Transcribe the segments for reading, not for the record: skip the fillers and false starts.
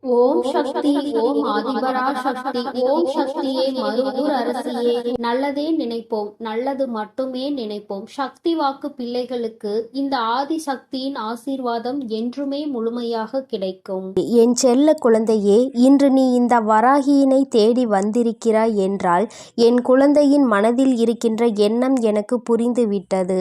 ஓம் சக்தி. ஓம் ஆதிபரா சக்தி. ஓம் சக்தியே மருவூர் அரசியே. நல்லதே நினைப்போம், நல்லது மட்டுமே நினைப்போம். சக்தி வாக்கு பிள்ளைகளுக்கு இந்த ஆதி சக்தியின் ஆசீர்வாதம் என்றுமே முழுமையாக கிடைக்கும். என் செல்ல குழந்தையே, இன்று நீ இந்த வராகியினை தேடி வந்திருக்கிறாய் என்றால் என் குழந்தையின் மனதில் இருக்கின்ற எண்ணம் எனக்கு புரிந்துவிட்டது.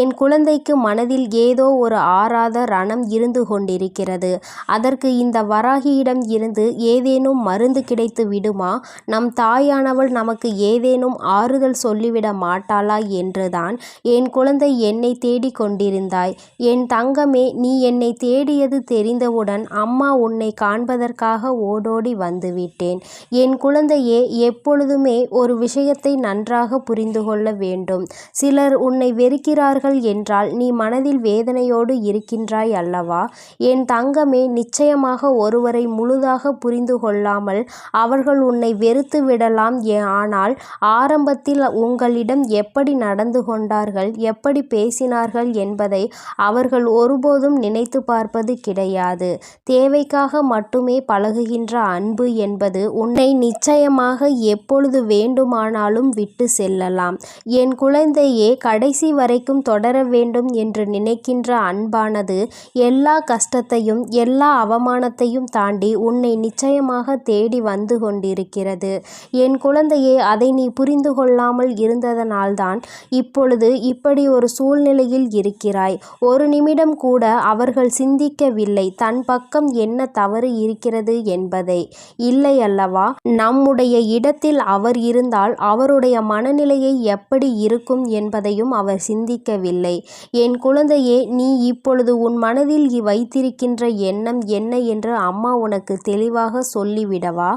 என் குழந்தைக்கு மனதில் ஏதோ ஒரு ஆறாத ரணம் இருந்து கொண்டிருக்கிறது. அதற்கு இந்த வராகி இருந்து ஏதேனும் மருந்து கிடைத்து விடுமா? நம் தாயானவள் நமக்கு ஏதேனும் ஆறுதல் சொல்லிவிட மாட்டாளா என்றுதான் என் குழந்தை என்னை தேடிக் கொண்டிருந்தாய். என் தங்கமே, நீ என்னை தேடியது தெரிந்தவுடன் அம்மா உன்னை காண்பதற்காக ஓடோடி வந்துவிட்டேன். என் குழந்தையே, எப்பொழுதுமே ஒரு விஷயத்தை நன்றாக புரிந்து கொள்ள வேண்டும். சிலர் உன்னை வெறுக்கிறார்கள் என்றால் நீ மனதில் வேதனையோடு இருக்கின்றாய் அல்லவா? என் தங்கமே, நிச்சயமாக ஒருவரை முழுதாக புரிந்து கொள்ளாமல் அவர்கள் உன்னை வெறுத்து விடலாம். ஆனால் ஆரம்பத்தில் உங்களிடம் எப்படி நடந்து கொண்டார்கள், எப்படி பேசினார்கள் என்பதை அவர்கள் ஒருபோதும் நினைத்து பார்ப்பது கிடையாது. தேவைக்காக மட்டுமே பழகுகின்ற அன்பு என்பது உன்னை நிச்சயமாக எப்பொழுது வேண்டுமானாலும் விட்டு செல்லலாம். என் குழந்தையே, கடைசி வரைக்கும் தொடர வேண்டும் என்று நினைக்கின்ற அன்பானது எல்லா கஷ்டத்தையும் எல்லா அவமானத்தையும் தாண்டி உன்னை நிச்சயமாக தேடி வந்து கொண்டிருக்கிறது. என் குழந்தையே, அதை நீ புரிந்து கொள்ளாமல் இருந்ததனால்தான் இப்பொழுது இப்படி ஒரு சூழ்நிலையில் இருக்கிறாய். ஒரு நிமிடம் கூட அவர்கள் சிந்திக்கவில்லை தன் பக்கம் என்ன தவறு இருக்கிறது என்பதை. இல்லை அல்லவா? நம்முடைய இடத்தில் அவர் இருந்தால் அவருடைய மனநிலையை எப்படி இருக்கும் என்பதையும் அவர் சிந்திக்கவில்லை. என் குழந்தையே, நீ இப்பொழுது உன் மனதில் வைத்திருக்கின்ற எண்ணம் என்ன என்று அம்மா உனக்கு தெளிவாக சொல்லிவிடவா?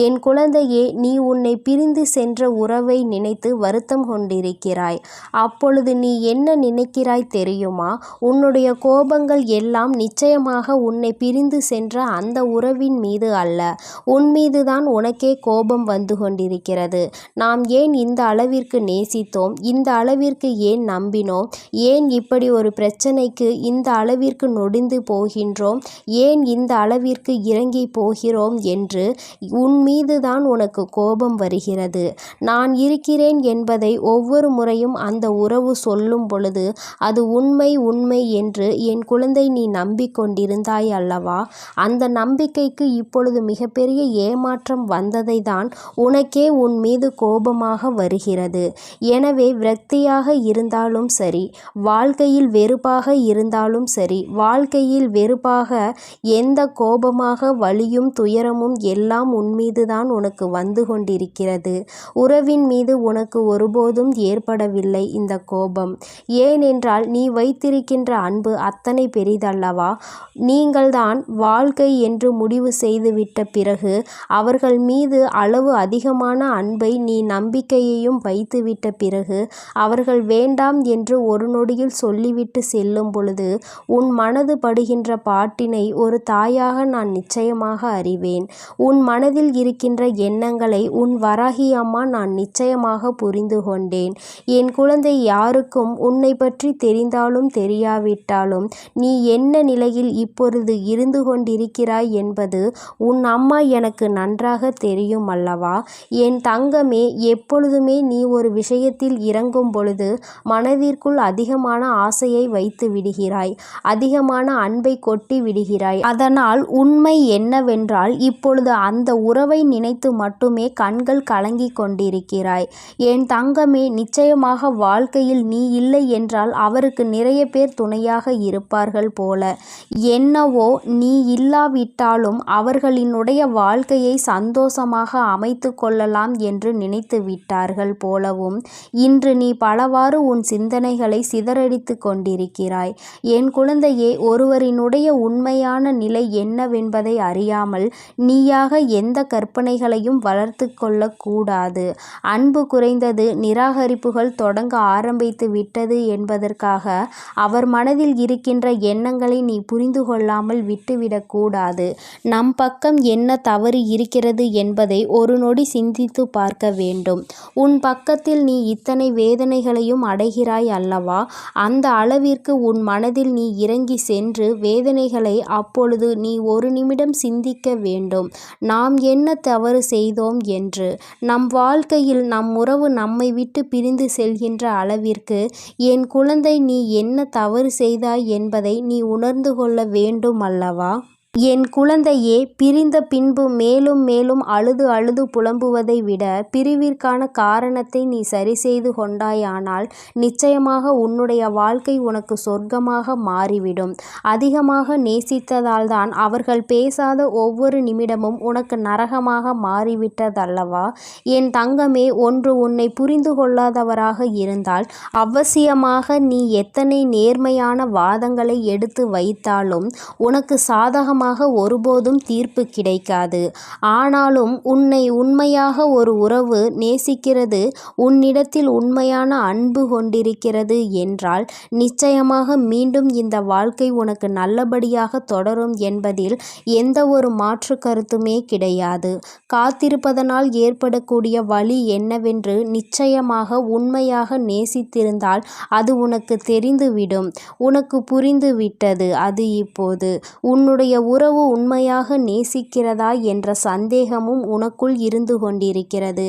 என் குழந்தையே, நீ உன்னை பிரிந்து சென்ற உறவை நினைத்து வருத்தம் கொண்டிருக்கிறாய். அப்பொழுது நீ என்ன நினைக்கிறாய் தெரியுமா? உன்னுடைய கோபங்கள் எல்லாம் நிச்சயமாக உன்னை பிரிந்து சென்ற அந்த உறவின் மீது அல்ல, உன் மீதுதான் உனக்கே கோபம் வந்து கொண்டிருக்கிறது. நாம் ஏன் இந்த அளவிற்கு நேசித்தோம், இந்த அளவிற்கு ஏன் நம்பினோம், ஏன் இப்படி ஒரு பிரச்சனைக்கு இந்த அளவிற்கு நொடிந்து போகின்றோம், ஏன் இந்த அளவிற்கு இறங்கி போகிறோம் என்று உன் மீதுதான் உனக்கு கோபம் வருகிறது. நான் இருக்கிறேன் என்பதை ஒவ்வொரு முறையும் அந்த உறவு சொல்லும் பொழுது அது உண்மை உண்மை என்று என் குழந்தை நீ நம்பிக்கொண்டிருந்தாய் அல்லவா? அந்த நம்பிக்கைக்கு இப்பொழுது மிகப்பெரிய ஏமாற்றம் வந்ததை தான் உனக்கே உன் மீது கோபமாக வருகிறது. எனவே விரக்தியாக இருந்தாலும் சரி, வாழ்க்கையில் வெறுப்பாக இருந்தாலும் சரி, வாழ்க்கையில் வெறுப்பாக எந்த கோபமாக வலியும் துயரமும் எல்லாம் உன்மீதுதான் உனக்கு வந்து கொண்டிருக்கிறது. உறவின் மீது உனக்கு ஒருபோதும் ஏற்படவில்லை இந்த கோபம். ஏனென்றால் நீ வைத்திருக்கின்ற அன்பு அத்தனை பெரிதல்லவா? நீங்கள்தான் வாழ்க்கை என்று முடிவு செய்துவிட்ட பிறகு அவர்கள் மீது அளவு அதிகமான அன்பை நீ நம்பிக்கையையும் வைத்துவிட்ட பிறகு அவர்கள் வேண்டாம் என்று ஒரு நொடியில் சொல்லிவிட்டு செல்லும் பொழுது உன் மனது படுகின்ற பாட்டினை ஒரு தாயாக நான் நிச்சயமாக அறிவேன். உன் மனதில் இருக்கின்ற எண்ணங்களை உன் வராகி அம்மா நான் நிச்சயமாக புரிந்து கொண்டேன். என் குழந்தை, யாருக்கும் உன்னை பற்றி தெரிந்தாலும் தெரியாவிட்டாலும் நீ என்ன நிலையில் இப்பொழுது இருந்து கொண்டிருக்கிறாய் என்பது உன் அம்மா எனக்கு நன்றாக தெரியும் அல்லவா? என் தங்கமே, எப்பொழுதுமே நீ ஒரு விஷயத்தில் இறங்கும் பொழுது மனதிற்குள் அதிகமான ஆசையை வைத்து விடுகிறாய், அதிகமான அன்பை கொட்டி விடுகிறாய். அதனால் உண்மை என்னவென்றால் இப்பொழுது அந்த உறவை நினைத்து மட்டுமே கண்கள் கலங்கி கொண்டிருக்கிறாய். என் தங்கமே, நிச்சயமாக வாழ்க்கையில் நீ இல்லை என்றால் அவருக்கு நிறைய பேர் துணையாக இருப்பார்கள் போல. என்னவோ நீ இல்லாவிட்டாலும் அவர்களினுடைய வாழ்க்கையை சந்தோஷமாக அமைத்து கொள்ளலாம் என்று நினைத்து விட்டார்கள் போலவும் இன்று நீ பலவாறு உன் சிந்தனைகளை சிதறடித்து கொண்டிருக்கிறாய். என் குழந்தையே, ஒருவரினுடைய உண்மையான நிலை என்னவென்பதை அறியாமல் நீயாக எந்த கற்பனைகளையும் வளர்த்து கொள்ளக்கூடாது. அன்பு குறைந்தது, நிராகரிப்புகள் தொடங்க ஆரம்பித்து விட்டது என்பதற்காக அவர் மனதில் இருக்கின்ற எண்ணங்களை நீ புரிந்து கொள்ளாமல் விட்டுவிடக்கூடாது. நம் பக்கம் என்ன தவறு இருக்கிறது என்பதை ஒரு நொடி சிந்தித்து பார்க்க வேண்டும். உன் பக்கத்தில் நீ இத்தனை வேதனைகளையும் அடைகிறாய் அல்லவா? அந்த அளவிற்கு உன் மனதில் நீ இறங்கி சென்று வேதனைகளை அப்பொழுது நீ ஒரு நிமிடம் நம்மிடம் சிந்திக்க வேண்டும், நாம் என்ன தவறு செய்தோம் என்று. நம் வாழ்க்கையில் நம் உறவு நம்மை விட்டு பிரிந்து செல்கின்ற அளவிற்கு என் குழந்தை நீ என்ன தவறு செய்தாய் என்பதை நீ உணர்ந்து கொள்ள வேண்டும் அல்லவா? என் குழந்தையே, பிரிந்த பின்பு மேலும் மேலும் அழுது அழுது புலம்புவதை விட பிரிவிற்கான காரணத்தை நீ சரி செய்து கொண்டாயானால் நிச்சயமாக உன்னுடைய வாழ்க்கை உனக்கு சொர்க்கமாக மாறிவிடும். அதிகமாக நேசித்ததால் தான் அவர்கள் பேசாத ஒவ்வொரு நிமிடமும் உனக்கு நரகமாக மாறிவிட்டதல்லவா? என் தங்கமே, ஒன்று உன்னை புரிந்து கொள்ளாதவராக இருந்தால் அவசியமாக நீ எத்தனை நேர்மையான வாதங்களை எடுத்து வைத்தாலும் உனக்கு சாதகமாக ஒருபோதும் தீர்ப்பு கிடைக்காது. ஆனாலும் உன்னை உண்மையாக ஒரு உறவு நேசிக்கிறது, உன்னிடத்தில் உண்மையான அன்பு கொண்டிருக்கிறது என்றால் நிச்சயமாக மீண்டும் இந்த வாழ்க்கை உனக்கு நல்லபடியாக தொடரும் என்பதில் எந்த ஒரு மாற்று கருத்துமே கிடையாது. காத்திருப்பதனால் ஏற்படக்கூடிய வலி என்னவென்று நிச்சயமாக உண்மையாக நேசித்திருந்தால் அது உனக்கு தெரிந்துவிடும். உனக்கு புரிந்து விட்டது. அது இப்போது உன்னுடைய உறவு உண்மையாக நேசிக்கிறதா என்ற சந்தேகமும் உனக்குள் இருந்து கொண்டிருக்கிறது.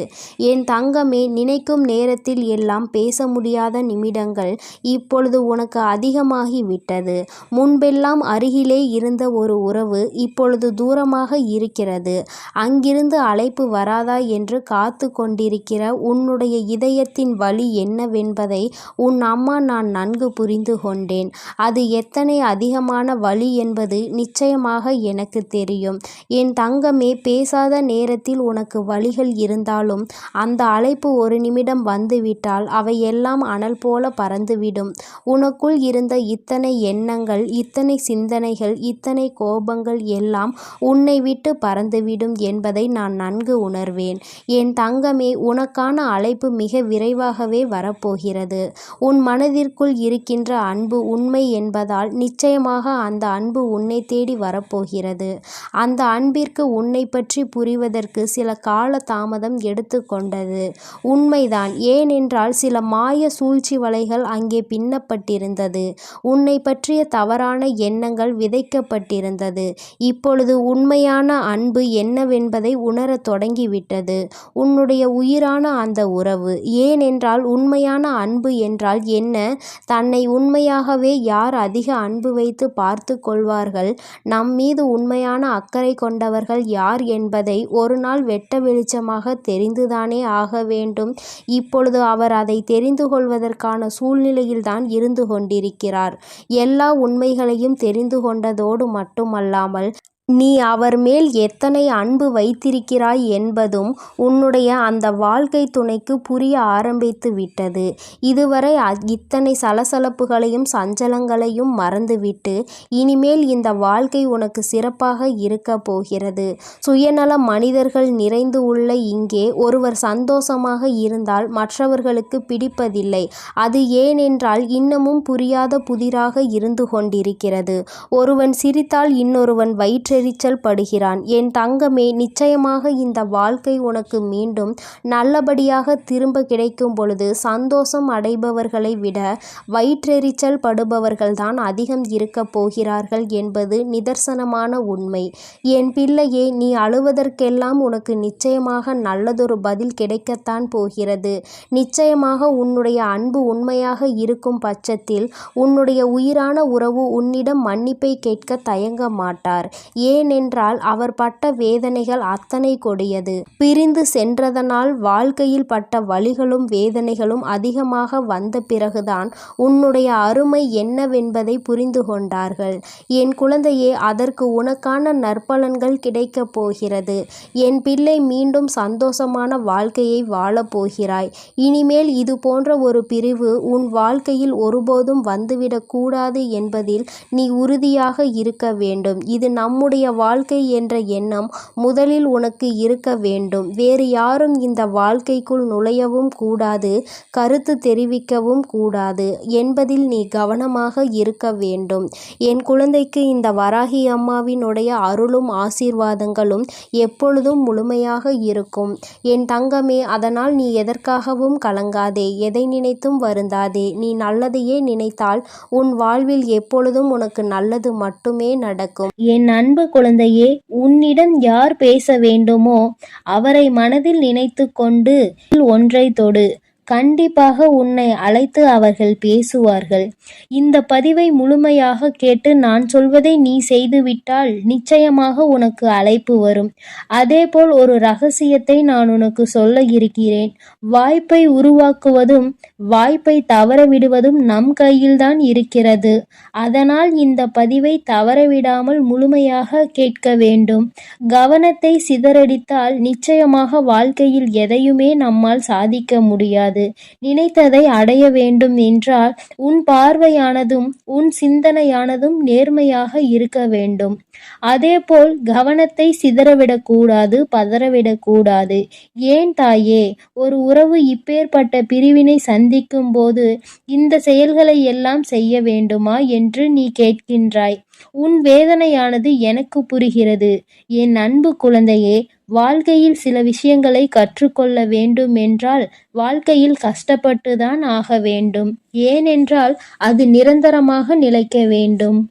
என் தங்கமே, நினைக்கும் நேரத்தில் எல்லாம் பேச முடியாத நிமிடங்கள் இப்பொழுது உனக்கு அதிகமாகிவிட்டது. முன்பெல்லாம் அருகிலே இருந்த ஒரு உறவு இப்பொழுது தூரமாக இருக்கிறது. அங்கிருந்து அழைப்பு வராதா என்று காத்து கொண்டிருக்கிற உன்னுடைய இதயத்தின் வலி என்னவென்பதை உன் அம்மா நான் நன்கு புரிந்து கொண்டேன். அது எத்தனை அதிகமான வலி என்பது நிச்சயமாக எனக்கு தெரியும். என் தங்கமே, பேசாத நேரத்தில் உனக்கு வலிகள் இருந்தாலும் அந்த அழைப்பு ஒரு நிமிடம் வந்துவிட்டால் அவையெல்லாம் அனல் போல பறந்துவிடும். உனக்குள் இருந்த இத்தனை எண்ணங்கள், இத்தனை சிந்தனைகள், இத்தனை கோபங்கள் எல்லாம் உன்னை விட்டு பறந்துவிடும் என்பதை நான் நன்கு உணர்வேன். என் தங்கமே, உனக்கான அழைப்பு மிக விரைவாகவே வரப்போகிறது. உன் மனதிற்குள் இருக்கின்ற அன்பு உண்மை என்பதால் நிச்சயமாக அந்த அன்பு உன்னை தேடி வரப்போகிறது. அந்த அன்பிற்கு உன்னை பற்றி புரிவதற்கு சில கால தாமதம் எடுத்துக்கொண்டது உண்மைதான். ஏனென்றால் சில மாய சூழ்ச்சி வலைகள் அங்கே பின்னப்பட்டிருந்தது. உன்னை பற்றிய தவறான எண்ணங்கள் விதைக்கப்பட்டிருந்தது. இப்பொழுது உண்மையான அன்பு என்னவென்பதை உணரத் தொடங்கிவிட்டது உன்னுடைய உயிரான அந்த உறவு. ஏனென்றால் உண்மையான அன்பு என்றால் என்ன? தன்னை உண்மையாகவே யார் அதிக அன்பு வைத்து பார்த்து கொள்வார்கள், நம் மீது உண்மையான அக்கறை கொண்டவர்கள் யார் என்பதை ஒரு நாள் வெட்ட வெளிச்சமாக தெரிந்துதானே ஆக வேண்டும். இப்பொழுது அவர் அதை தெரிந்து கொள்வதற்கான சூழ்நிலையில்தான் இருந்து கொண்டிருக்கிறார். எல்லா உண்மைகளையும் தெரிந்து கொண்டதோடு மட்டுமல்லாமல் நீ அவர் மேல் எத்தனை அன்பு வைத்திருக்கிறாய் என்பதும் உன்னுடைய அந்த வாழ்க்கை துணைக்கு புரிய ஆரம்பித்து விட்டது. இதுவரை இத்தனை சலசலப்புகளையும் சஞ்சலங்களையும் மறந்துவிட்டு இனிமேல் இந்த வாழ்க்கை உனக்கு சிறப்பாக இருக்க போகிறது. சுயநல மனிதர்கள் நிறைந்து உள்ள இங்கே ஒருவர் சந்தோஷமாக இருந்தால் மற்றவர்களுக்கு பிடிப்பதில்லை. அது ஏனென்றால் இன்னமும் புரியாத புதிராக இருந்து கொண்டிருக்கிறது. ஒருவன் சிரித்தால் இன்னொருவன் வயிற்றெரிச்சல் படுகிறான். என் தங்கமே, நிச்சயமாக இந்த வாழ்க்கை உனக்கு மீண்டும் நல்லபடியாக திரும்ப கிடைக்கும் பொழுது சந்தோஷம் அடைபவர்களை விட வயிற்றெரிச்சல் படுபவர்கள்தான் அதிகம் இருக்க போகிறார்கள் என்பது நிதர்சனமான உண்மை. என் பிள்ளையே, நீ அழுவதற்கெல்லாம் உனக்கு நிச்சயமாக நல்லதொரு பதில் கிடைக்கத்தான் போகிறது. நிச்சயமாக உன்னுடைய அன்பு உண்மையாக இருக்கும் பட்சத்தில் உன்னுடைய உயிரான உறவு உன்னிடம் மன்னிப்பை கேட்க தயங்க மாட்டார். ஏனென்றால் அவர் பட்ட வேதனைகள் அத்தனை கொடியது. பிரிந்து சென்றதனால் வாழ்க்கையில் பட்ட வலிகளும் வேதனைகளும் அதிகமாக வந்த பிறகுதான் உன்னுடைய அருமை என்னவென்பதை புரிந்து கொண்டார்கள். என் குழந்தையே, அதற்கு உனக்கான நற்பலன்கள் கிடைக்கப் போகிறது. என் பிள்ளை, மீண்டும் சந்தோஷமான வாழ்க்கையை வாழப் போகிறாய். இனிமேல் இது போன்ற ஒரு பிரிவு உன் வாழ்க்கையில் ஒருபோதும் வந்துவிடக் கூடாது என்பதில் நீ உறுதியாக இருக்க வேண்டும். இது நம்முடைய வாழ்க்கை என்ற எண்ணம் முதலில் உனக்கு இருக்க வேண்டும். வேறு யாரும் இந்த வாழ்க்கைக்குள் நுழையவும் கூடாது, கருத்து தெரிவிக்கவும் கூடாது என்பதில் நீ கவனமாக இருக்க வேண்டும். என் குழந்தைக்கு இந்த வராகி அம்மாவினுடைய அருளும் ஆசீர்வாதங்களும் எப்பொழுதும் முழுமையாக இருக்கும். என் தங்கமே, அதனால் நீ எதற்காகவும் கலங்காதே, எதை நினைத்தும் வருந்தாதே. நீ நல்லதையே நினைத்தால் உன் வாழ்வில் எப்பொழுதும் உனக்கு நல்லது மட்டுமே நடக்கும். என் அன்பு அன்பு குழந்தையே, உன்னிடம் யார் பேச வேண்டுமோ அவரை மனதில் நினைத்து கொண்டு ஒன்றை தொடு. கண்டிப்பாக உன்னை அழைத்து அவர்கள் பேசுவார்கள். இந்த பதிவை முழுமையாக கேட்டு நான் சொல்வதை நீ செய்துவிட்டால் நிச்சயமாக உனக்கு அழைப்பு வரும். அதேபோல் ஒரு ரகசியத்தை நான் உனக்கு சொல்ல இருக்கிறேன். வாய்ப்பை உருவாக்குவதும் வாய்ப்பை தவறவிடுவதும் நம் கையில்தான் இருக்கிறது. அதனால் இந்த பதிவை தவறவிடாமல் முழுமையாக கேட்க வேண்டும். கவனத்தை சிதறடித்தால் நிச்சயமாக வாழ்க்கையில் எதையுமே நம்மால் சாதிக்க முடியாது. நினைத்ததை அடைய வேண்டும் என்றால் உன் பார்வையானதும் உன் சிந்தனையானதும் நேர்மையாக இருக்க வேண்டும். அதேபோல் கவனத்தை சிதறவிடக்கூடாது, பதறவிடக்கூடாது. ஏன் தாயே, ஒரு உறவு இப்பேற்பட்ட பிரிவினை சந்திக்கும் போது இந்த செயல்களை எல்லாம் செய்ய வேண்டுமா என்று நீ கேட்கின்றாய். உன் வேதனையானது எனக்கு புரிகிறது. என் அன்பு குழந்தையே, வாழ்க்கையில் சில விஷயங்களை கற்றுக்கொள்ள வேண்டும் என்றால் வாழ்க்கையில் கஷ்டப்பட்டுதான் ஆக வேண்டும். ஏனென்றால் அது நிரந்தரமாக நிலைக்க வேண்டும்.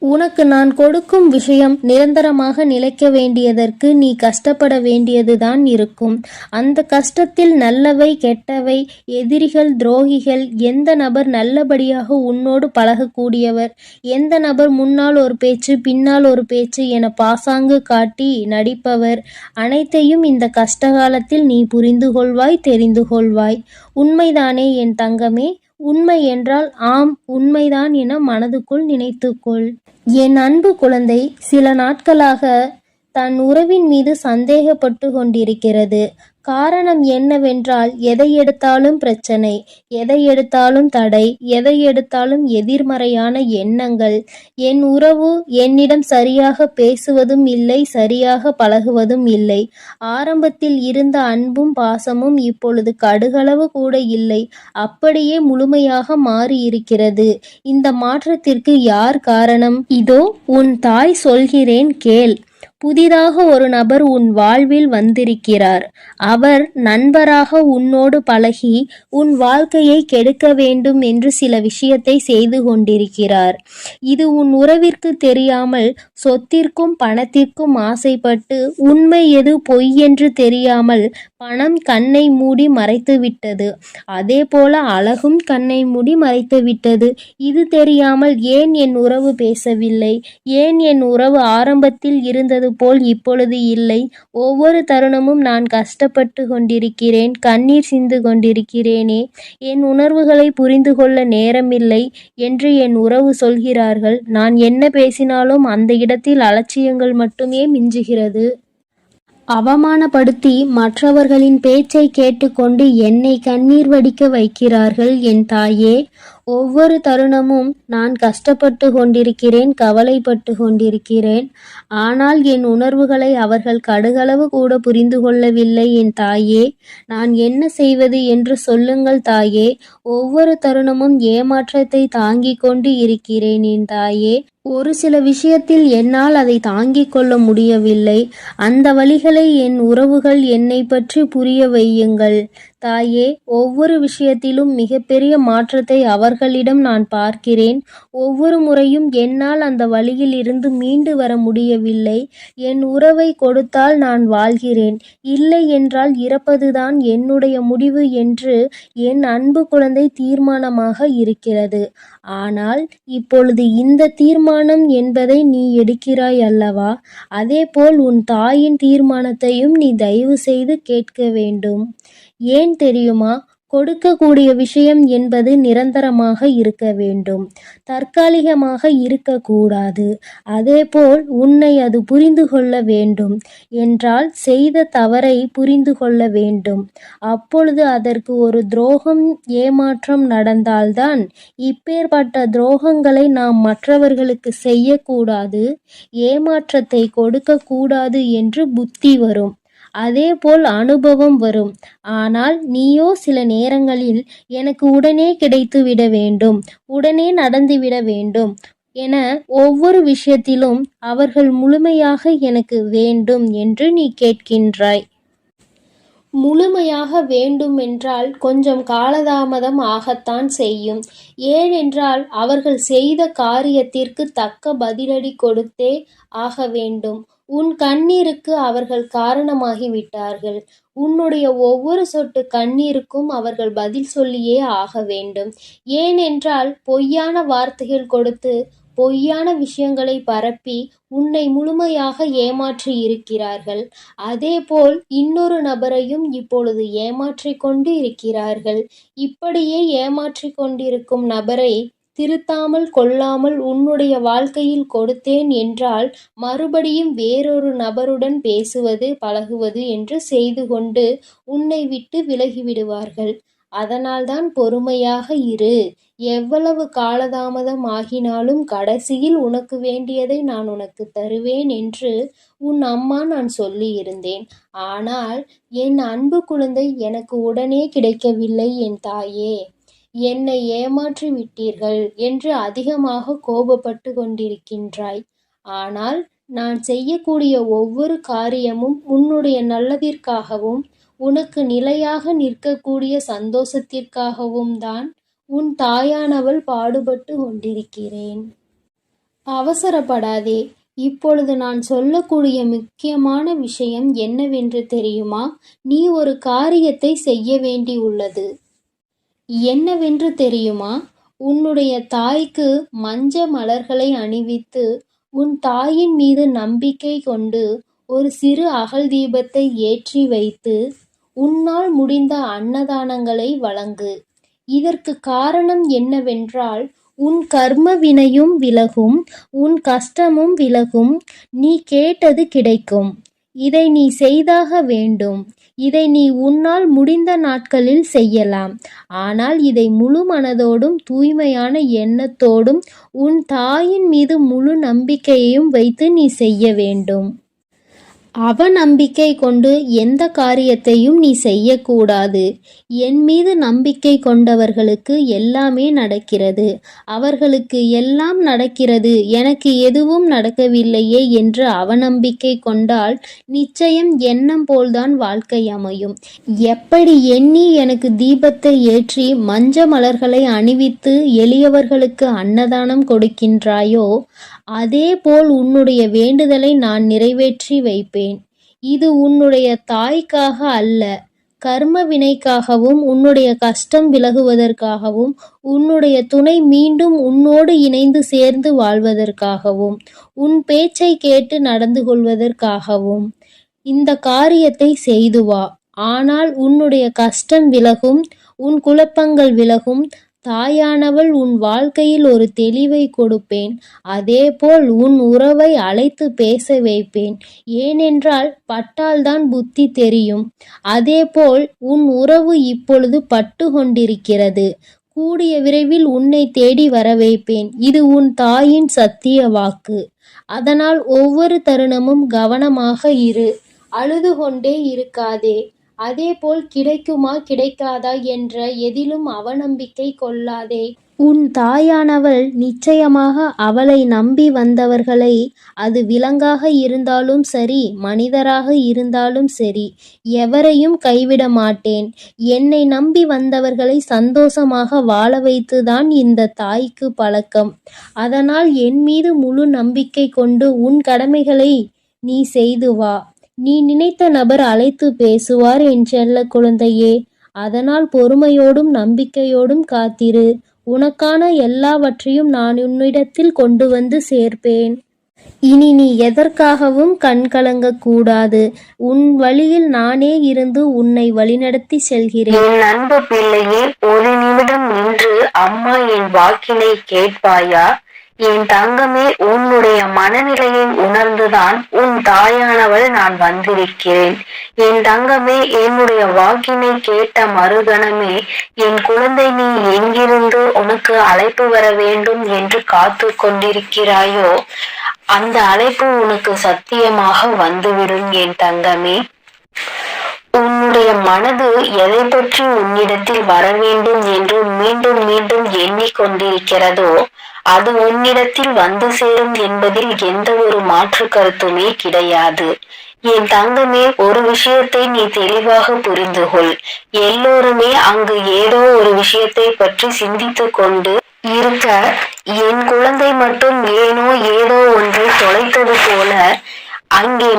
உனக்கு நான் கொடுக்கும் விஷயம் நிரந்தரமாக நிலைக்க வேண்டியதற்கு நீ கஷ்டப்பட வேண்டியதுதான் இருக்கும். அந்த கஷ்டத்தில் நல்லவை, கெட்டவை, எதிரிகள், துரோகிகள், எந்த நபர் நல்லபடியாக உன்னோடு பழகக்கூடியவர், எந்த நபர் முன்னால் ஒரு பேச்சு பின்னால் ஒரு பேச்சு என பாசாங்கு காட்டி நடிப்பவர், அனைத்தையும் இந்த கஷ்டகாலத்தில் நீ புரிந்து கொள்வாய், தெரிந்து கொள்வாய். உண்மைதானே என் தங்கமே? உண்மை என்றால் ஆம், உண்மைதான் என மனதுக்குள் நினைத்துக்கொள். என் அன்பு குழந்தை சில நாட்களாக தன் உறவின் மீது சந்தேகப்பட்டு கொண்டிருக்கிறது. காரணம் என்னவென்றால் எதை எடுத்தாலும் பிரச்சனை, எதை எடுத்தாலும் தடை, எதை எடுத்தாலும் எதிர்மறையான எண்ணங்கள். என் உறவு என்னிடம் சரியாக பேசுவதும் இல்லை, சரியாக பழகுவதும் இல்லை. ஆரம்பத்தில் இருந்த அன்பும் பாசமும் இப்பொழுது கடுகளவு கூட இல்லை. அப்படியே முழுமையாக மாறி இருக்கிறது. இந்த மாற்றத்திற்கு யார் காரணம்? இதோ உன் தாய் சொல்கிறேன் கேள். புதிதாக ஒரு நபர் உன் வாழ்வில் வந்திருக்கிறார். அவர் நண்பராக உன்னோடு பழகி உன் வாழ்க்கையை கெடுக்க வேண்டும் என்று சில விஷயத்தை செய்து கொண்டிருக்கிறார். இது உன் உறவிற்கு தெரியாமல் சொத்திற்கும் பணத்திற்கும் ஆசைப்பட்டு உண்மை எது பொய் என்று தெரியாமல் பணம் கண்ணை மூடி மறைத்து விட்டது. அதே போல அழகும் கண்ணை மூடி மறைத்து விட்டது. இது தெரியாமல் ஏன் என் உறவு பேசவில்லை, ஏன் என் உறவு ஆரம்பத்தில் இருந்தது போல் இப்பொழுது இல்லை, ஒவ்வொரு தருணமும் நான் கஷ்டப்பட்டு கொண்டிருக்கிறேன், கண்ணீர் சிந்து கொண்டிருக்கிறேனே, என் உணர்வுகளை புரிந்து கொள்ள நேரமில்லை என்று என் உறவு சொல்கிறார்கள். நான் என்ன பேசினாலும் அந்த இடத்தில் அலட்சியங்கள் மட்டுமே மிஞ்சுகிறது. அவமானப்படுத்தி மற்றவர்களின் பேச்சை கேட்டுக்கொண்டு என்னை கண்ணீர் வடிக்க வைக்கிறார்கள். என் தாயே, ஒவ்வொரு தருணமும் நான் கஷ்டப்பட்டு கொண்டிருக்கிறேன், கவலைப்பட்டு கொண்டிருக்கிறேன். ஆனால் என் உணர்வுகளை அவர்கள் கடுகளவு கூட புரிந்து கொள்ளவில்லை. என் தாயே, நான் என்ன செய்வது என்று சொல்லுங்கள் தாயே. ஒவ்வொரு தருணமும் ஏமாற்றத்தை தாங்கிக் கொண்டு இருக்கிறேன் என் தாயே. ஒரு சில விஷயத்தில் என்னால் அதை தாங்கிக் கொள்ள முடியவில்லை. அந்த வழிகளை என் உறவுகள் என்னை பற்றி புரிய வையுங்கள் தாயே. ஒவ்வொரு விஷயத்திலும் மிகப்பெரிய மாற்றத்தை அவர்களிடம் நான் பார்க்கிறேன். ஒவ்வொரு முறையும் என்னால் அந்த வழியில் இருந்து மீண்டு வர முடியவில்லை. என் உறவை கொடுத்தால் நான் வாழ்கிறேன், இல்லை என்றால் இறப்பதுதான் என்னுடைய முடிவு என்று என் அன்பு குழந்தை தீர்மானமாக இருக்கிறது. ஆனால் இப்பொழுது இந்த தீர்மானம் என்பதை நீ எடுக்கிறாய் அல்லவா? அதேபோல் உன் தாயின் தீர்மானத்தையும் நீ தயவு செய்து கேட்க வேண்டும். ஏன் தெரியுமா? கொடுக்கக்கூடிய விஷயம் என்பது நிரந்தரமாக இருக்க வேண்டும், தற்காலிகமாக இருக்கக்கூடாது. அதேபோல் உன்னை அது புரிந்து கொள்ள வேண்டும் என்றால் செய்த தவறை புரிந்து கொள்ள வேண்டும். அப்பொழுது அதற்கு ஒரு துரோகம், ஏமாற்றம் நடந்தால்தான் இப்பேற்பட்ட துரோகங்களை நாம் மற்றவர்களுக்கு செய்யக்கூடாது, ஏமாற்றத்தை கொடுக்கக்கூடாது என்று புத்தி வரும். அதேபோல் அனுபவம் வரும். ஆனால் நீயோ சில நேரங்களில் எனக்கு உடனே கிடைத்துவிட வேண்டும், உடனே நடந்துவிட வேண்டும் என ஒவ்வொரு விஷயத்திலும் அவர்கள் முழுமையாக எனக்கு வேண்டும் என்று நீ கேட்கின்றாய். முழுமையாக வேண்டுமென்றால் கொஞ்சம் காலதாமதம் ஆகத்தான் செய்யும். ஏனென்றால் அவர்கள் செய்த காரியத்திற்கு தக்க பதிலடி கொடுத்தே ஆக வேண்டும். உன் கண்ணீருக்கு அவர்கள் காரணமாகிவிட்டார்கள். உன்னுடைய ஒவ்வொரு சொட்டு கண்ணீருக்கும் அவர்கள் பதில் சொல்லியே ஆக வேண்டும். ஏனென்றால் பொய்யான வார்த்தைகள் கொடுத்து பொய்யான விஷயங்களை பரப்பி உன்னை முழுமையாக ஏமாற்றி இருக்கிறார்கள். அதேபோல் இன்னொரு நபரையும் இப்பொழுது ஏமாற்றிக் கொண்டு இருக்கிறார்கள். இப்படியே ஏமாற்றிக் கொண்டிருக்கும் நபரை திருத்தாமல் கொள்ளாமல் உன்னுடைய வாழ்க்கையில் கொடுத்தேன் என்றால் மறுபடியும் வேறொரு நபருடன் பேசுவது பழகுவது என்று செய்து கொண்டு உன்னை விட்டு விலகிவிடுவார்கள். அதனால்தான் பொறுமையாக இரு. எவ்வளவு காலதாமதம் ஆகினாலும் கடைசியில் உனக்கு வேண்டியதை நான் உனக்கு தருவேன் என்று உன் அம்மா நான் சொல்லியிருந்தேன். ஆனால் என் அன்பு குழந்தை, எனக்கு உடனே கிடைக்கவில்லை என் தாயே. என்னை ஏமாற்றி விட்டீர்கள் என்று அதிகமாக கோபப்பட்டு கொண்டிருக்கின்றாய். ஆனால் நான் செய்யக்கூடிய ஒவ்வொரு காரியமும் உன்னுடைய நல்லதிற்காகவும் உனக்கு நிலையாக நிற்கக்கூடிய சந்தோஷத்திற்காகவும் தான் உன் தாயானவள் பாடுபட்டு கொண்டிருக்கிறேன். அவசரப்படாதே. இப்பொழுது நான் சொல்லக்கூடிய முக்கியமான விஷயம் என்னவென்று தெரியுமா? நீ ஒரு காரியத்தை செய்ய வேண்டியுள்ளது. என்னவென்று தெரியுமா? உன்னுடைய தாய்க்கு மஞ்ச மலர்களை அணிவித்து உன் தாயின் மீது நம்பிக்கை கொண்டு ஒரு சிறு அகல் தீபத்தை ஏற்றி வைத்து உன்னால் முடிந்த அன்னதானங்களை வழங்கு. இதற்கு காரணம் என்னவென்றால் உன் கர்ம வினையும் விலகும், உன் கஷ்டமும் விலகும், நீ கேட்டது கிடைக்கும். இதை நீ செய்தாக வேண்டும். இதை நீ உன்னால் முடிந்த நாட்களில் செய்யலாம். ஆனால் இதை முழு மனதோடும் தூய்மையான எண்ணத்தோடும் உன் தாயின் மீது முழு நம்பிக்கையையும் வைத்து நீ செய்ய வேண்டும். அவநம்பிக்கை கொண்டு எந்த காரியத்தையும் நீ செய்யக்கூடாது. என் மீது நம்பிக்கை கொண்டவர்களுக்கு எல்லாமே நடக்கிறது. அவர்களுக்கு எல்லாம் நடக்கிறது, எனக்கு எதுவும் நடக்கவில்லையே என்று அவநம்பிக்கை கொண்டால் நிச்சயம் எண்ணம் போல்தான் வாழ்க்கை அமையும். எப்படி எண்ணி எனக்கு தீபத்தை ஏற்றி மஞ்ச மலர்களை அணிவித்து எளியவர்களுக்கு அன்னதானம் கொடுக்கின்றாயோ அதே போல் உன்னுடைய வேண்டுதலை நான் நிறைவேற்றி வைப்பேன். இது உன்னுடைய தாய்க்காக அல்ல, கர்ம வினைக்காகவும் உன்னுடைய கஷ்டம் விலகுவதற்காகவும் உன்னுடைய துணை மீண்டும் உன்னோடு இணைந்து சேர்ந்து வாழ்வதற்காகவும் உன் பேச்சை கேட்டு நடந்து கொள்வதற்காகவும் இந்த காரியத்தை செய்து வா. ஆனால் உன்னுடைய கஷ்டம் விலகும், உன் குழப்பங்கள் விலகும். தாயானவள் உன் வாழ்க்கையில் ஒரு தெளிவை கொடுப்பேன். அதேபோல் உன் உறவை அழைத்து பேச வைப்பேன். ஏனென்றால் பட்டால்தான் புத்தி தெரியும். அதேபோல் உன் உறவு இப்பொழுது பட்டு கொண்டிருக்கிறது. கூடிய விரைவில் உன்னை தேடி வர வைப்பேன். இது உன் தாயின் சத்திய வாக்கு. அதனால் ஒவ்வொரு தருணமும் கவனமாக இரு. அழுது கொண்டே இருக்காதே. அதேபோல் கிடைக்குமா கிடைக்காதா என்ற எதிலும் அவநம்பிக்கை கொள்ளாதே. உன் தாயானவள் நிச்சயமாக அவளை நம்பி வந்தவர்களை, அது விலங்காக இருந்தாலும் சரி, மனிதராக இருந்தாலும் சரி, எவரையும் கைவிட மாட்டேன். என்னை நம்பி வந்தவர்களை சந்தோஷமாக வாழ வைத்துதான் இந்த தாய்க்கு பழக்கம். அதனால் என் மீது முழு நம்பிக்கை கொண்டு உன் கடமைகளை நீ செய்து வா. நீ நினைத்த நபர் அழைத்து பேசுவார் என் செல்ல குழந்தையே. அதனால் பொறுமையோடும் நம்பிக்கையோடும் காத்திரு. உனக்கான எல்லாவற்றையும் நான் உன்னிடத்தில் கொண்டு வந்து சேர்ப்பேன். இனி நீ எதற்காகவும் கண்கலங்க கூடாது. உன் வழியில் நானே இருந்து உன்னை வழிநடத்தி செல்கிறேன். என் அன்பு பிள்ளையே, ஒரு நிமிடம் நின்று அம்மா என் வாக்கினை கேட்பாயா? என் தங்கமே, உன்னுடைய மனநிலையை உணர்ந்துதான் உன் தாயானவள் நான் வந்திருக்கிறேன். என் தங்கமே, என்னுடைய வாக்கினை கேட்ட மறுகணமே என் குழந்தை, நீ எங்கிருந்து உனக்கு அழைப்பு வர வேண்டும் என்று காத்து கொண்டிருக்கிறாயோ அந்த அழைப்பு உனக்கு சத்தியமாக வந்துவிடும் என் தங்கமே. உன்னுடைய மனது எதை பற்றி உன்னிடத்தில் வர வேண்டும் என்று மீண்டும் மீண்டும் எண்ணிக்கொண்டிருக்கிறதோ அது உன்னிடத்தில் வந்து சேரும் என்பதில் எந்த ஒரு மாற்று கருத்துமே கிடையாது. என் தங்கமே, ஒரு விஷயத்தை நீ தெளிவாக புரிந்து கொள். எல்லோருமே அங்கு ஏதோ ஒரு விஷயத்தை பற்றி சிந்தித்துக் கொண்டு இருக்க, என் குழந்தை மட்டும் ஏனோ ஏதோ ஒன்றை தொலைத்தது போல அங்கே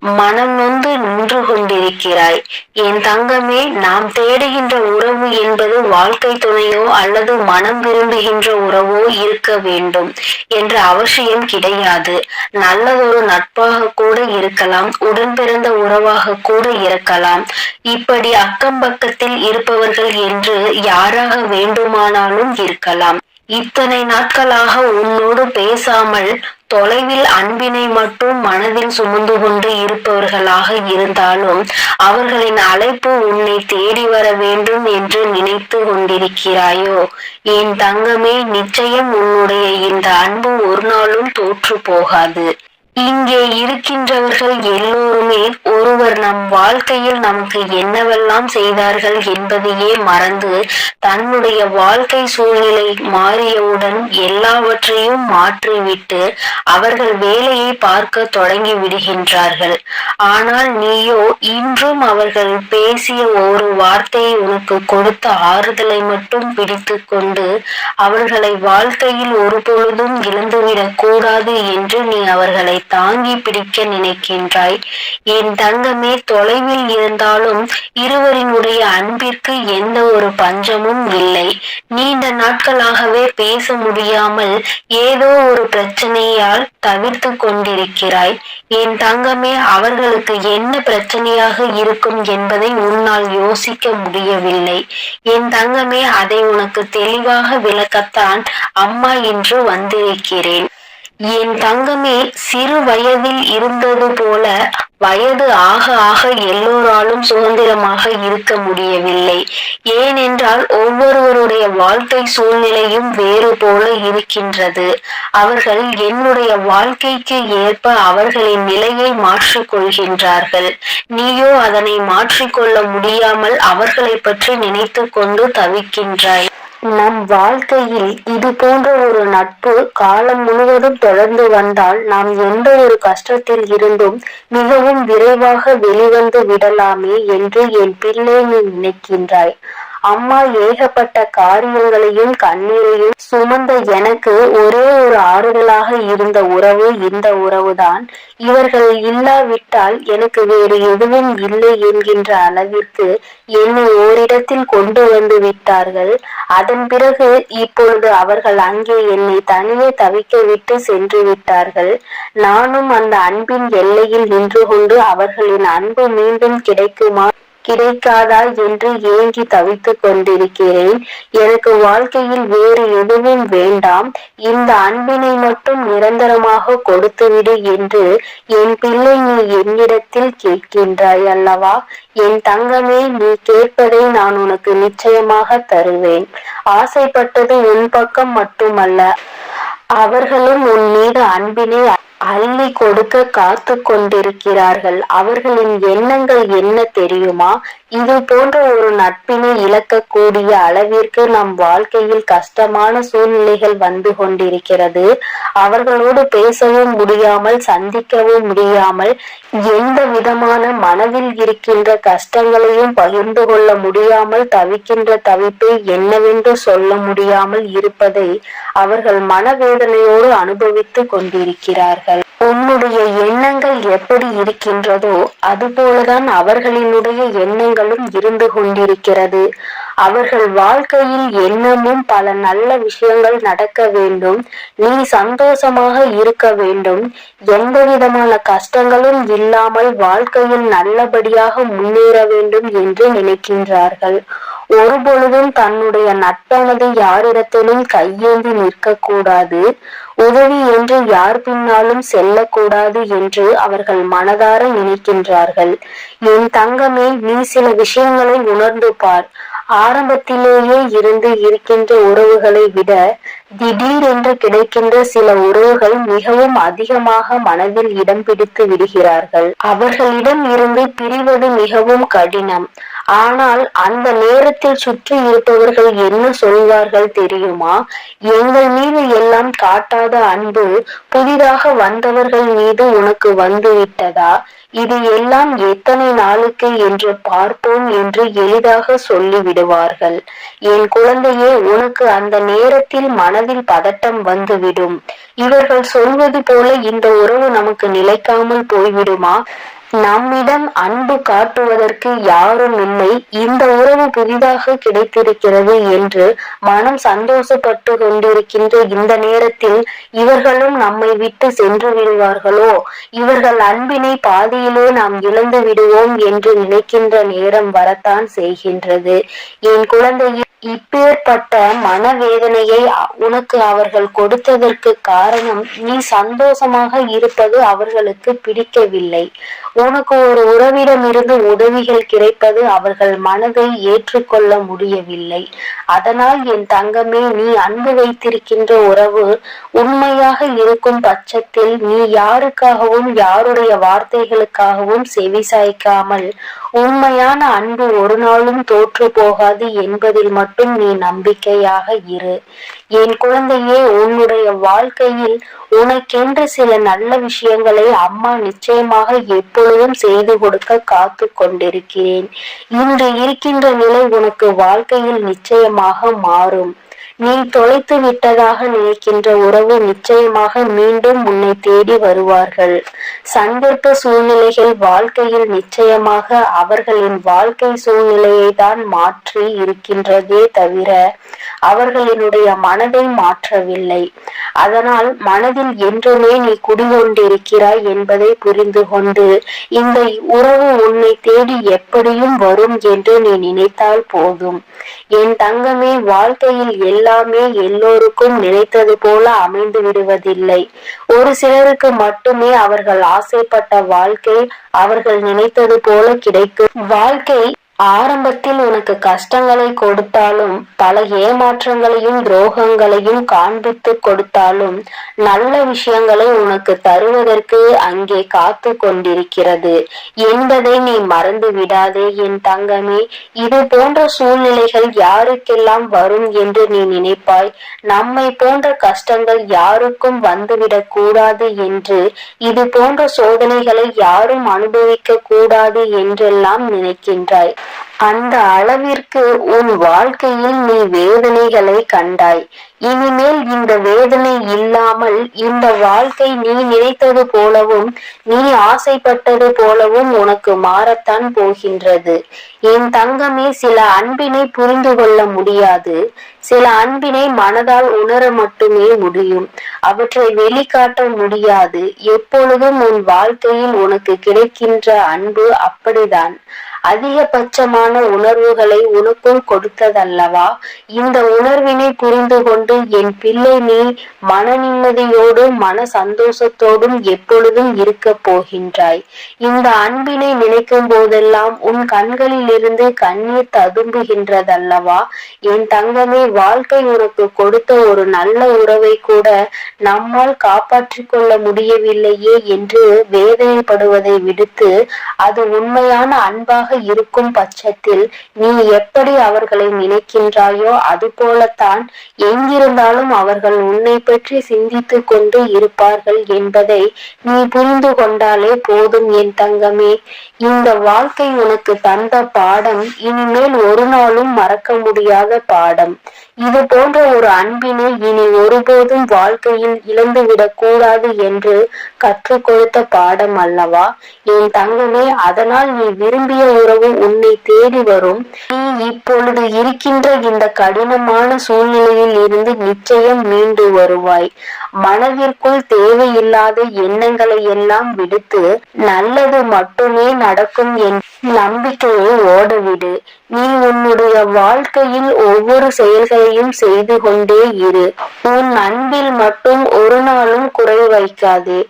மனம் நொந்து நின்று கொண்டிருக்கிறாய். என் தங்கமே, நாம் தேடுகின்ற உறவு என்பது வாழ்க்கை துணையோ அல்லது மனம் விரும்புகின்ற உறவோ இருக்க வேண்டும் என்ற அவசியம் கிடையாது. நல்லதொரு நட்பாக கூட இருக்கலாம், உடன் பிறந்த உறவாக கூட இருக்கலாம். இப்படி அக்கம் பக்கத்தில் இருப்பவர்கள் என்று யாராக வேண்டுமானாலும் இருக்கலாம். இத்தனை நாட்களாக உன்னோடு பேசாமல் தொலைவில் அன்பினை மட்டும் மனதில் சுமந்து கொண்டு இருப்பவர்களாக இருந்தாலும் அவர்களின் அழைப்பு உன்னை தேடி வர வேண்டும் என்று நினைத்து கொண்டிருக்கிறாயோ? என் தங்கமே, நிச்சயம் உன்னுடைய இந்த அன்பு ஒரு நாளும் தோற்று போகாது. இங்கே இருக்கின்றவர்கள் எல்லோருமே ஒருவர் நம் வாழ்க்கையில் நமக்கு என்னவெல்லாம் செய்தார்கள் என்பதையே மறந்து தன்னுடைய வாழ்க்கை சூழ்நிலை மாறியவுடன் எல்லாவற்றையும் மாற்றிவிட்டு அவர்கள் வேலையை பார்க்க தொடங்கி விடுகின்றார்கள். ஆனால் நீயோ இன்றும் அவர்கள் பேசிய ஒரு வார்த்தையை உனக்கு கொடுத்த ஆறுதலை மட்டும் பிடித்து கொண்டு அவர்களை வாழ்க்கையில் ஒரு பொழுதும் இழந்துவிடக் கூடாது என்று நீ அவர்களை தாங்கி பிடிக்க நினைக்கின்றாய். என் தங்கமே, தொலைவில் இருந்தாலும் இருவரினுடைய அன்பிற்கு எந்த ஒரு பஞ்சமும் இல்லை. நீண்ட நாட்களாகவே பேச முடியாமல் ஏதோ ஒரு பிரச்சனையால் தவிர்த்து கொண்டிருக்கிறாய். என் தங்கமே, அவர்களுக்கு என்ன பிரச்சனையாக இருக்கும் என்பதை உன்னால் யோசிக்க முடியவில்லை. என் தங்கமே, அதை உனக்கு தெளிவாக விளக்கத்தான் அம்மா இன்று வந்திருக்கிறேன். என் தங்கமே, சிறு வயதில் இருந்தது போல வயது ஆக ஆக எல்லோராலும் சுதந்திரமாக இருக்க முடியவில்லை. ஏனென்றால் ஒவ்வொருவருடைய வாழ்க்கை சூழ்நிலையும் வேறு போல இருக்கின்றது. அவர்கள் என்னுடைய வாழ்க்கைக்கு ஏற்ப அவர்களின் நிலையை மாற்றிக் கொள்கின்றார்கள். நீயோ அதனை மாற்றிக்கொள்ள முடியாமல் அவர்களை பற்றி நினைத்து கொண்டு தவிக்கின்றாய். நம் வாழ்க்கையில் இது போன்ற ஒரு நட்பு காலம் முழுவதும் தொடர்ந்து வந்தால் நாம் எந்த ஒரு கஷ்டத்தில் இருந்தும் மிகவும் விரைவாக வெளிவந்து விடலாமே என்று என் பிள்ளை நீ நினைக்கின்றாய். அம்மா ஏகப்பட்ட காரியங்களையும் கண்ணீரையும் சுமந்த எனக்கு ஒரே ஒரு ஆறுதலாக இருந்த உறவு இந்த உறவுதான். இவர்கள் இல்லாவிட்டால் எனக்கு வேறு எதுவும் இல்லை என்கின்ற அளவிற்கு என்னை ஓரிடத்தில் கொண்டு வந்து விட்டார்கள். அதன் பிறகு இப்பொழுது அவர்கள் அங்கே என்னை தனியே தவிக்க விட்டு சென்று விட்டார்கள். நானும் அந்த அன்பின் எல்லையில் நின்று கொண்டு அவர்களின் அன்பு மீண்டும் கிடைக்காதா என்று ஏங்கி தவித்துக் கொண்டிருக்கிறேன். எனக்கு வாழ்க்கையில் வேறு எதுவும் வேண்டாம், இந்த அன்பினை மட்டும் நிரந்தரமாக கொடுத்துவிடு என்று என் பிள்ளை நீ என்னிடத்தில் கேட்கின்றாய் அல்லவா? என் தங்கமே, நீ கேட்பதை நான் உனக்கு நிச்சயமாக தருவேன். ஆசைப்பட்டது உன் பக்கம் மட்டுமல்ல, அவர்களும் உன் மீது அன்பினை அள்ளி கொடுக்க காத்து கொண்டிருக்கிறார்கள். அவர்களின் எண்ணங்கள் என்ன தெரியுமா? இது போன்ற ஒரு நட்பினை இழக்கக்கூடிய அளவிற்கு நம் வாழ்க்கையில் கஷ்டமான சூழ்நிலைகள் வந்து கொண்டிருக்கிறது. அவர்களோடு பேசவும் முடியாமல், சந்திக்கவும் முடியாமல், எந்த விதமான மனதில் இருக்கின்ற கஷ்டங்களையும் பகிர்ந்து கொள்ள முடியாமல் தவிக்கின்ற தவிப்பை என்னவென்று சொல்ல முடியாமல் இருப்பதை அவர்கள் மனவேதனையோடு அனுபவித்து கொண்டிருக்கிறார்கள். உன்னுடைய எண்ணங்கள் எப்படி இருக்கின்றதோ அதுபோலதான் அவர்களினுடைய எண்ணங்களும் இருந்து கொண்டிருக்கிறது. அவர்கள் வாழ்க்கையில் எண்ணமும் பல நல்ல விஷயங்கள் நடக்க வேண்டும், நீ சந்தோஷமாக இருக்க வேண்டும், எந்த விதமான கஷ்டங்களும் இல்லாமல் வாழ்க்கையில் நல்லபடியாக முன்னேற வேண்டும் என்று நினைக்கின்றார்கள். ஒருபொழுதும் தன்னுடைய நட்பானது யாரிடத்திலும் கையேந்தி நிற்கக்கூடாது, உதவி என்று யார் பின்னாலும் செல்லக்கூடாது என்று அவர்கள் மனதார நினைக்கின்றார்கள். என் தங்கமே, நீ சில விஷயங்களை உணர்ந்து பார். ஆரம்பத்திலேயே இருந்து இருக்கின்ற உறவுகளை விட திடீரென்று கிடைக்கின்ற சில உறவுகள் மிகவும் அதிகமாக மனதில் இடம் பிடித்து விடுகிறார்கள். அவர்களிடம் இருந்து பிரிவது மிகவும் கடினம். ஆனால் அந்த நேரத்தில் சுற்றி இருப்பவர்கள் என்ன சொல்வார்கள் தெரியுமா? எங்கள் மீது எல்லாம் காட்டாத அன்பு புதிதாக வந்தவர்கள் மீது உனக்கு வந்து விட்டதா? இது எல்லாம் எத்தனை நாளுக்கு என்று பார்ப்போம் என்று எளிதாக சொல்லிவிடுவார்கள். என் குழந்தையே, உனக்கு அந்த நேரத்தில் மனதில் பதட்டம் வந்துவிடும். இவர்கள் சொல்வது போல இந்த உறவு நமக்கு நிலைக்காமல் போய்விடுமா? நம்மிடம் அன்பு காட்டுவதற்கு யாரும் இல்லை, இந்த உறவு புதிதாக கிடைத்திருக்கிறது என்று மனம் சந்தோஷப்பட்டு கொண்டிருக்கின்ற இந்த நேரத்தில் இவர்களும் நம்மை விட்டு சென்று விடுவார்களோ, இவர்கள் அன்பினை பாதியிலே நாம் இழந்து விடுவோம் என்று நினைக்கின்ற நேரம் வரத்தான் செய்கின்றது. என் குழந்தையே, இப்பேற்பட்ட மனவேதனையை உனக்கு அவர்கள் கொடுத்ததற்கு காரணம் நீ சந்தோஷமாக இருப்பது அவர்களுக்கு பிடிக்கவில்லை. உனக்கு ஒரு உறவிடமிருந்து உதவிகள் கிடைப்பது அவர்கள் மனதை ஏற்றுக்கொள்ள முடியவில்லை. அதனால் என் தங்கமே, நீ அன்பு வைத்திருக்கின்ற உறவு உண்மையாக இருக்கும் பட்சத்தில் நீ யாருக்காகவும் யாருடைய வார்த்தைகளுக்காகவும் செவிசாய்க்காமல் உண்மையான அன்பு ஒரு நாளும் தோற்று போகாது என்பதில் மட்டும் நீ நம்பிக்கையாக இரு. என் குழந்தையே, உன்னுடைய வாழ்க்கையில் உனக்கென்று சில நல்ல விஷயங்களை அம்மா நிச்சயமாக எப்பொழுதும் செய்து கொடுக்க காத்து கொண்டிருக்கிறேன். இன்று இருக்கின்ற நிலை உனக்கு வாழ்க்கையில் நிச்சயமாக மாறும். நீ தொலைத்து விட்டதாக நினைக்கின்ற உறவு நிச்சயமாக மீண்டும் உன்னை தேடி வருவார்கள். சந்தர்ப்ப சூழ்நிலைகள் வாழ்க்கையில் நிச்சயமாக அவர்களின் வாழ்க்கை சூழ்நிலையை தான் மாற்றி இருக்கின்றதே தவிர அவர்களினுடைய மனதை மாற்றவில்லை. அதனால் மனதில் என்றுமே நீ குடிகொண்டிருக்கிறாய் என்பதை புரிந்து கொண்டு இந்த உறவு உன்னை தேடி எப்படியும் வரும் என்று நீ நினைத்தால் போதும். என் தங்கமே, வாழ்க்கையில் எல்லாமே எல்லோருக்கும் நினைத்தது போல அமைந்து விடுவதில்லை. ஒரு சிலருக்கு மட்டுமே அவர்கள் ஆசைப்பட்ட வாழ்க்கை அவர்கள் நினைத்தது போல கிடைக்கும். வாழ்க்கை ஆரம்பத்தில் உனக்கு கஷ்டங்களை கொடுத்தாலும் பல ஏமாற்றங்களையும் துரோகங்களையும் காண்பித்து கொடுத்தாலும் நல்ல விஷயங்களை உனக்கு தருவதற்கு அங்கே காத்து கொண்டிருக்கிறது என்பதை நீ மறந்து விடாதே என் தங்கமே. இது போன்ற சூழ்நிலைகள் யாருக்கெல்லாம் வரும் என்று நீ நினைப்பாய்? நம்மை போன்ற கஷ்டங்கள் யாருக்கும் வந்துவிடக் கூடாது என்று, இது போன்ற சோதனைகளை யாரும் அனுபவிக்க கூடாது என்றெல்லாம் நினைக்கின்றாய். அந்த அளவிற்கு உன் வாழ்க்கையில் நீ வேதனைகளை கண்டாய். இனிமேல் இந்த வேதனை இல்லாமல் இந்த வாழ்க்கை நீ நினைத்தது போலவும் நீ ஆசைப்பட்டது போலவும் உனக்கு மாறத்தான் போகின்றது. என் தங்கமே, சில அன்பினை புரிந்து கொள்ள முடியாது. சில அன்பினை மனதால் உணர மட்டுமே முடியும். அவற்றை வெளிக்காட்ட முடியாது. எப்பொழுதும் உன் வாழ்க்கையில் உனக்கு கிடைக்கின்ற அன்பு அப்படிதான். அதிகபட்சமான உணர்வுகளை உனக்குள் கொடுத்ததல்லவா? இந்த உணர்வினை புரிந்து கொண்டு என் பிள்ளை நீ மன நிம்மதியோடு மன சந்தோஷத்தோடும் எப்பொழுதும் இருக்க போகின்றாய். இந்த அன்பினை நினைக்கும் போதெல்லாம் உன் கண்களில் இருந்து கண்ணீர் ததும்புகின்றதல்லவா? என் தங்கமே, வாழ்க்கை உனக்கு கொடுத்த ஒரு நல்ல உறவை கூட நம்மால் காப்பாற்றிக் கொள்ள முடியவில்லையே என்று வேதனைப்படுவதை விடுத்து, அது உண்மையான அன்பாக இருக்கும் பட்சத்தில் நீ எப்படி அவர்களை நினைக்கின்றாயோ அது போலத்தான் எங்கிருந்தாலும் அவர்கள் உன்னை பற்றி சிந்தித்து கொண்டு இருப்பார்கள் என்பதை நீ புரிந்து கொண்டாலே போதும் என் தங்கமே. இந்த வாழ்க்கை உனக்கு தந்த பாடம் இனிமேல் ஒரு நாளும் மறக்க முடியாத பாடம். இது போன்ற ஒரு அன்பினை இனி ஒருபோதும் வாழ்க்கையில் இழந்துவிடக் கூடாது என்று கற்றுக் கொடுத்த பாடம் அல்லவா என் தங்கமே? அதனால் நீ விரும்பிய உறவு உன்னை தேடி வரும். நீ இப்பொழுது இருக்கின்ற இந்த கடினமான சூழ்நிலையில் இருந்து நிச்சயம் மீண்டு வருவாய். மனதிற்குள் தேவையில்லாத எண்ணங்களை எல்லாம் விடுத்து நல்லது மட்டுமே நடக்கும் என் நம்பிக்கையை ஓடவிடு. நீ உன்னுடைய வாழ்க்கையில் ஒவ்வொரு செயல்களையும் செய்து கொண்டே இரு. உன் அன்பில் மட்டும் ஒரு நாளும் குறை வைக்காதே.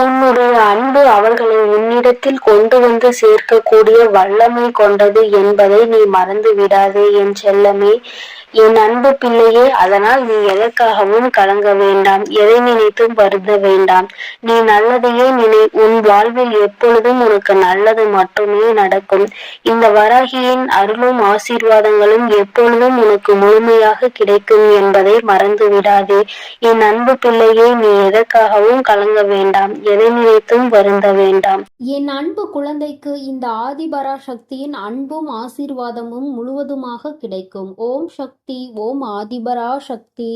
உன்னுடைய அன்பு அவர்களை உன்னிடத்தில் கொண்டு வந்து சேர்க்கக்கூடிய வல்லமை கொண்டது என்பதை நீ மறந்து விடாதே என் செல்லமே. என் அன்பு பிள்ளையே, அதனால் நீ எதற்காகவும் கலங்க வேண்டாம், எதை நினைத்தும் வருந்த வேண்டாம். நீ நல்லதையே நினை. உன் வாழ்வில் எப்பொழுதும் உனக்கு நல்லது மட்டுமே நடக்கும். இந்த வராகியின் அருளும் ஆசீர்வாதங்களும் எப்பொழுதும் உனக்கு முழுமையாக கிடைக்கும் என்பதை மறந்து விடாதே. என் அன்பு பிள்ளையே, நீ எதற்காகவும் கலங்க வேண்டாம், எதை நினைத்தும் வருந்த வேண்டாம். என் அன்பு குழந்தைக்கு இந்த ஆதிபராசக்தியின் அன்பும் ஆசீர்வாதமும் முழுவதுமாக கிடைக்கும். ஓம் சக்தி, ஓம் ஆதிபராசக்தி.